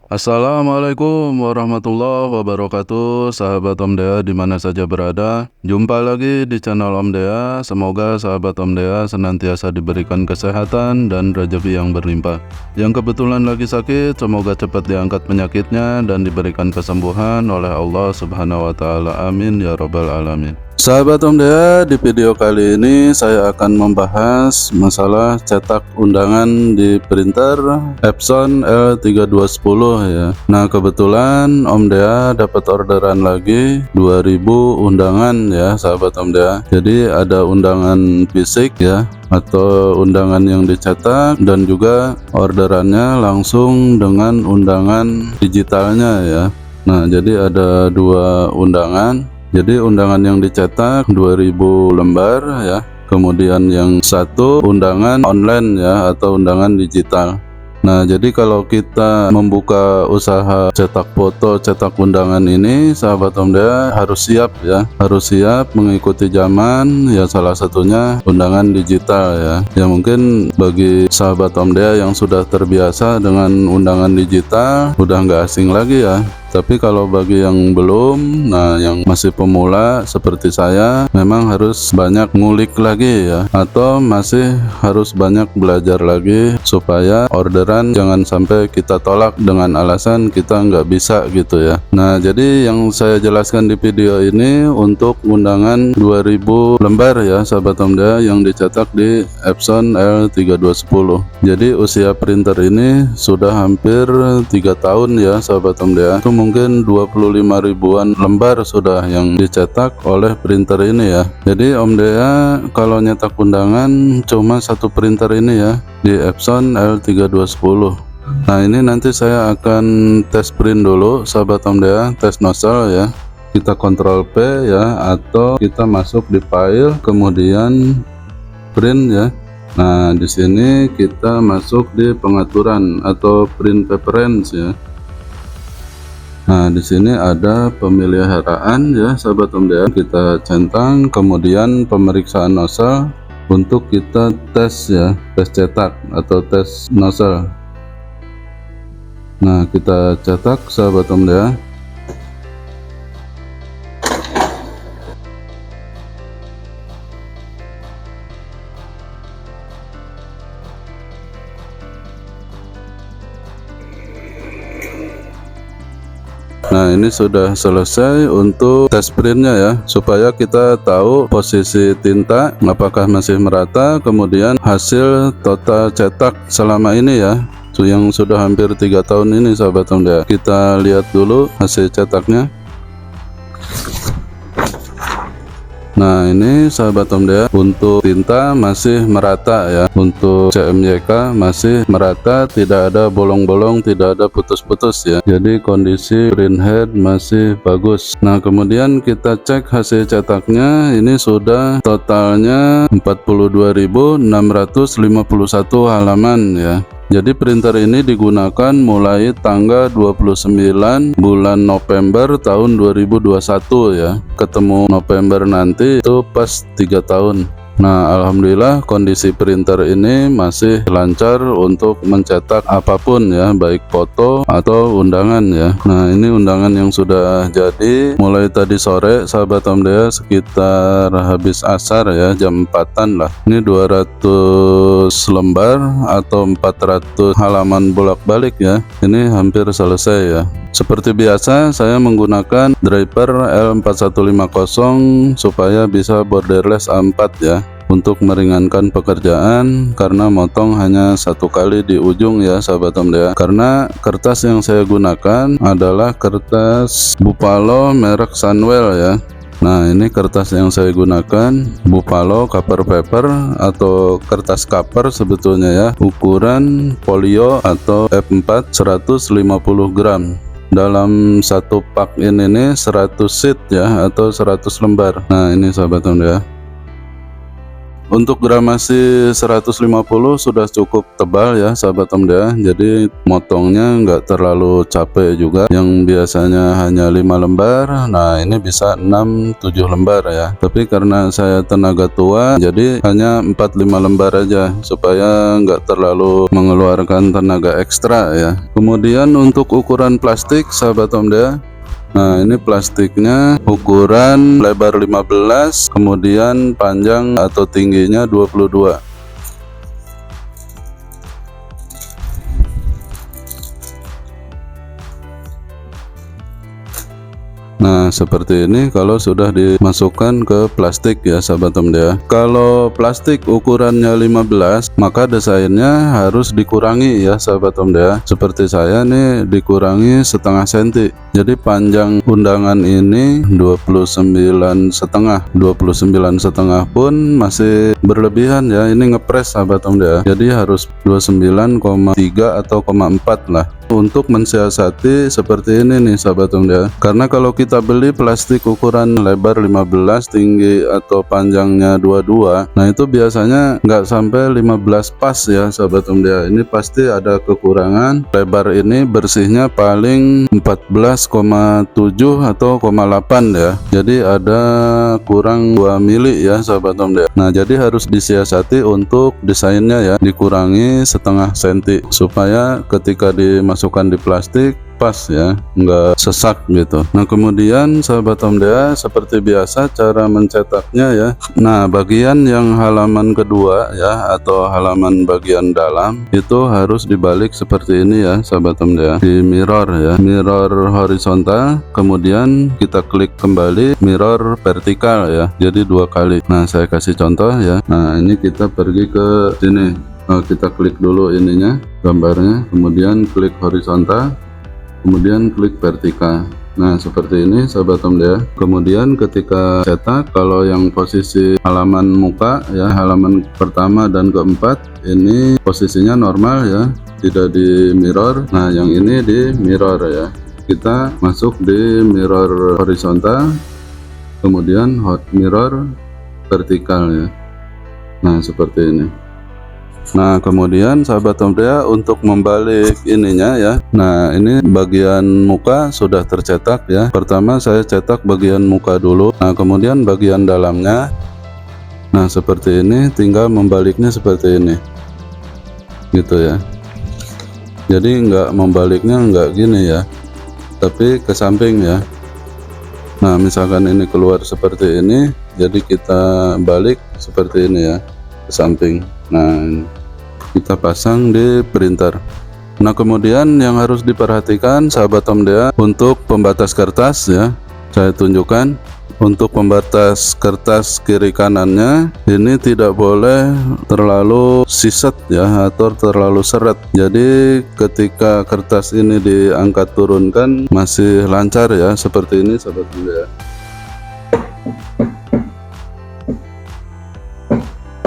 Assalamualaikum warahmatullahi wabarakatuh, sahabat Om Dea di mana saja berada. Jumpa lagi di channel Om Dea. Semoga sahabat Om Dea senantiasa diberikan kesehatan dan rezeki yang berlimpah. Yang kebetulan lagi sakit, semoga cepat diangkat penyakitnya dan diberikan kesembuhan oleh Allah Subhanahu wa Ta'ala. Amin ya Rabbal 'Alamin. Sahabat Om Dea, di video kali ini saya akan membahas masalah cetak undangan di printer Epson L3210 ya. Nah, kebetulan Om Dea dapat orderan lagi 2000 undangan ya, sahabat Om Dea. Jadi ada undangan fisik ya, atau undangan yang dicetak, dan juga orderannya langsung dengan undangan digitalnya ya. Nah, jadi ada dua undangan. Jadi undangan yang dicetak 2000 lembar ya, kemudian yang satu undangan online ya, atau undangan digital. Nah, jadi kalau kita membuka usaha cetak foto, cetak undangan ini, sahabat Om Dea harus siap ya, harus siap mengikuti zaman ya, salah satunya undangan digital ya. Ya mungkin bagi sahabat Om Dea yang sudah terbiasa dengan undangan digital udah nggak asing lagi ya. Tapi kalau bagi yang belum, nah yang masih pemula seperti saya, memang harus banyak ngulik lagi ya, atau masih harus banyak belajar lagi supaya orderan jangan sampai kita tolak dengan alasan kita nggak bisa gitu ya. Nah, jadi yang saya jelaskan di video ini untuk undangan 2000 lembar ya, sahabat Om Dea, yang dicetak di Epson L3210. Jadi usia printer ini sudah hampir 3 tahun ya, sahabat Om Dea. Mungkin 25 ribuan lembar sudah yang dicetak oleh printer ini ya. Jadi Om Dea kalau nyetak undangan cuma satu printer ini ya, di Epson L3210. Nah, ini nanti saya akan tes print dulu, sahabat Om Dea, tes nozzle ya. Kita Ctrl P ya, atau kita masuk di file kemudian print ya. Nah, di sini kita masuk di pengaturan atau print preference ya. Nah, di sini ada pemeliharaan ya, sahabat Om Dea. Kita centang, kemudian pemeriksaan nozzle untuk kita tes ya, tes cetak atau tes nozzle. Nah, kita cetak, sahabat Om Dea. Nah, ini sudah selesai untuk tes printnya ya, supaya kita tahu posisi tinta apakah masih merata, kemudian hasil total cetak selama ini ya, yang sudah hampir 3 tahun ini, sahabat Om Dea. Kita lihat dulu hasil cetaknya. Nah, ini sahabat Om Dea, untuk tinta masih merata ya, untuk CMYK masih merata, tidak ada bolong-bolong, tidak ada putus-putus ya. Jadi kondisi print head masih bagus. Nah, kemudian kita cek hasil cetaknya, ini sudah totalnya 42.651 halaman ya. Jadi printer ini digunakan mulai tanggal 29 bulan November tahun 2021 ya. Ketemu November nanti itu pas 3 tahun. Nah, alhamdulillah kondisi printer ini masih lancar untuk mencetak apapun ya, baik foto atau undangan ya. Nah, ini undangan yang sudah jadi mulai tadi sore, sahabat Om Dea, sekitar habis asar ya, jam 4-an lah. Ini 200 lembar atau 400 halaman bolak-balik ya. Ini hampir selesai ya. Seperti biasa, saya menggunakan driver L4150 supaya bisa borderless A4 ya, untuk meringankan pekerjaan, karena motong hanya satu kali di ujung ya, sahabat Om Dea. Karena kertas yang saya gunakan adalah kertas Buffalo merek Sunwell ya. Nah, ini kertas yang saya gunakan Buffalo Cover Paper atau kertas cover sebetulnya ya, ukuran folio atau F4 150 gram. Dalam satu pak ini 100 sheet ya, atau 100 lembar. Nah, ini sahabat Om Dea. Untuk gramasi 150 sudah cukup tebal ya sahabat Omdea, jadi motongnya nggak terlalu capek juga. Yang biasanya hanya 5 lembar, nah ini bisa 6-7 lembar ya. Tapi karena saya tenaga tua, jadi hanya 4-5 lembar aja supaya nggak terlalu mengeluarkan tenaga ekstra ya. Kemudian untuk ukuran plastik sahabat Omdea, nah ini plastiknya ukuran lebar 15, kemudian panjang atau tingginya 22. Nah seperti ini kalau sudah dimasukkan ke plastik ya sahabat Omdea. Kalau plastik ukurannya 15, maka desainnya harus dikurangi ya sahabat Omdea. Seperti saya nih dikurangi setengah senti. Jadi panjang undangan ini 29,5 pun masih berlebihan ya. Ini ngepres sahabat Omdea. Jadi harus 29,3 atau 0,4 lah. Untuk mensiasati seperti ini nih sahabat Omdea, karena kalau kita beli plastik ukuran lebar 15, tinggi atau panjangnya 22, nah itu biasanya nggak sampai 15 pas ya sahabat Omdea. Ini pasti ada kekurangan. Lebar ini bersihnya paling 14,7 atau 0,8 ya, jadi ada kurang 2 mili ya sahabat Omdea. Nah jadi harus disiasati untuk desainnya ya, dikurangi setengah senti supaya ketika dimasukkan di plastik pas ya, nggak sesak gitu. Nah kemudian sahabat Omdea, seperti biasa cara mencetaknya ya. Nah bagian yang halaman kedua ya, atau halaman bagian dalam itu harus dibalik seperti ini ya sahabat Omdea, di mirror ya, mirror horizontal, kemudian kita klik kembali mirror vertikal ya, jadi 2 kali. Nah saya kasih contoh ya. Nah ini kita pergi ke sini, kita klik dulu ininya, gambarnya, kemudian klik horizontal, kemudian klik vertikal. Nah seperti ini sahabat Omdea. Kemudian ketika cetak, kalau yang posisi halaman muka ya, halaman pertama dan keempat ini posisinya normal ya, tidak di mirror. Nah yang ini di mirror ya. Kita masuk di mirror horizontal, kemudian mirror vertikal ya. Nah seperti ini. Nah kemudian sahabat Omdea, untuk membalik ininya ya, nah ini bagian muka sudah tercetak ya. Pertama saya cetak bagian muka dulu, nah kemudian bagian dalamnya. Nah seperti ini, tinggal membaliknya seperti ini gitu ya. Jadi nggak membaliknya nggak gini ya, tapi ke samping ya. Nah misalkan ini keluar seperti ini, jadi kita balik seperti ini ya, ke samping. Nah kita pasang di printer. Nah kemudian yang harus diperhatikan sahabat Omdea, untuk pembatas kertas ya, saya tunjukkan. Untuk pembatas kertas kiri kanannya ini tidak boleh terlalu siset ya, atau terlalu seret. Jadi ketika kertas ini diangkat turunkan masih lancar ya, seperti ini sahabat Omdea.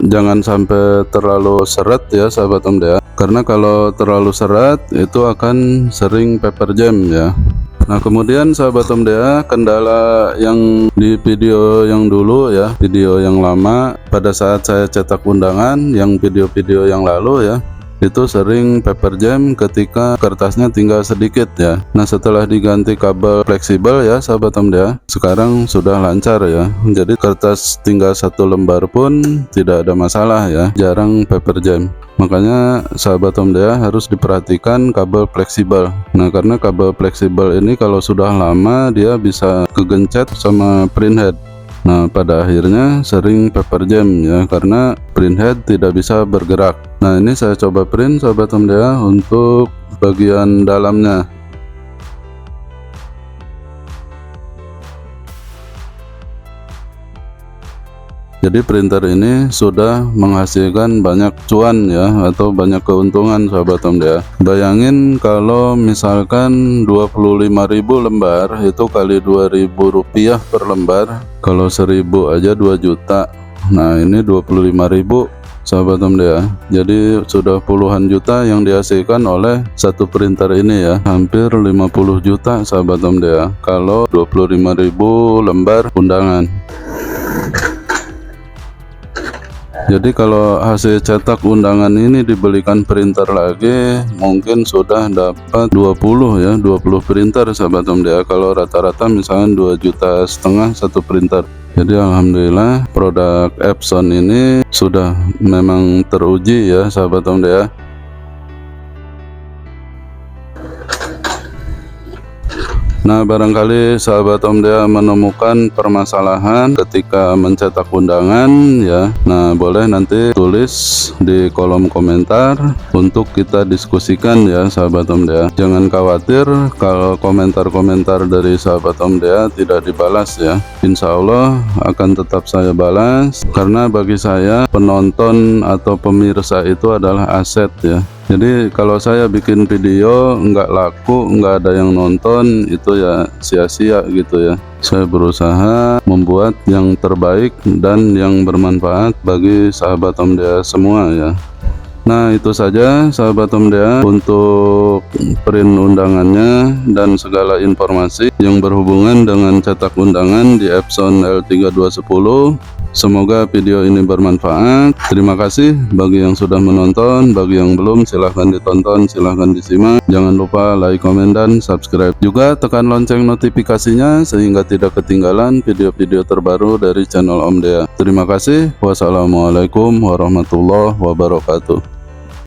Jangan sampai terlalu seret ya sahabat Omdea, karena kalau terlalu seret itu akan sering paper jam ya. Nah kemudian sahabat Omdea, kendala yang di video yang dulu ya, video yang lama pada saat saya cetak undangan, yang video-video yang lalu ya, itu sering paper jam ketika kertasnya tinggal sedikit ya. Nah setelah diganti kabel fleksibel ya sahabat Omdea, sekarang sudah lancar ya. Jadi kertas tinggal 1 lembar pun tidak ada masalah ya, jarang paper jam. Makanya sahabat Omdea harus diperhatikan kabel fleksibel. Nah karena kabel fleksibel ini kalau sudah lama dia bisa kegencet sama printhead. Nah pada akhirnya sering paper jam ya, karena printhead tidak bisa bergerak. Nah ini saya coba print sahabat Omdea untuk bagian dalamnya. Jadi printer ini sudah menghasilkan banyak cuan ya, atau banyak keuntungan sahabat Omdea. Bayangin kalau misalkan 25.000 lembar, itu kali 2.000 rupiah per lembar, kalau 1.000 aja 2 juta. Nah ini 25.000 sahabat Omdea. Jadi sudah puluhan juta yang dihasilkan oleh satu printer ini ya, hampir 50 juta sahabat Omdea kalau 25.000 lembar undangan. Jadi kalau hasil cetak undangan ini dibelikan printer lagi, mungkin sudah dapat 20 ya, 20 printer sahabat MDA. Kalau rata-rata misalnya 2,5 juta satu printer. Jadi alhamdulillah produk Epson ini sudah memang teruji ya sahabat MDA. Nah, barangkali sahabat MDA menemukan permasalahan ketika mencetak undangan ya. Nah, boleh nanti tulis di kolom komentar untuk kita diskusikan ya sahabat MDA. Jangan khawatir kalau komentar-komentar dari sahabat MDA tidak dibalas ya. Insya Allah akan tetap saya balas, karena bagi saya penonton atau pemirsa itu adalah aset ya. Jadi kalau saya bikin video nggak laku, nggak ada yang nonton, itu ya sia-sia gitu ya. Saya berusaha membuat yang terbaik dan yang bermanfaat bagi sahabat MDA semua ya. Nah, itu saja sahabat MDA untuk print undangannya dan segala informasi yang berhubungan dengan cetak undangan di Epson L3210. Semoga video ini bermanfaat. Terima kasih bagi yang sudah menonton, bagi yang belum silahkan ditonton, silahkan disimak. Jangan lupa like, komen, dan subscribe. Juga tekan lonceng notifikasinya sehingga tidak ketinggalan video-video terbaru dari channel Om Dea. Terima kasih. Wassalamualaikum warahmatullahi wabarakatuh.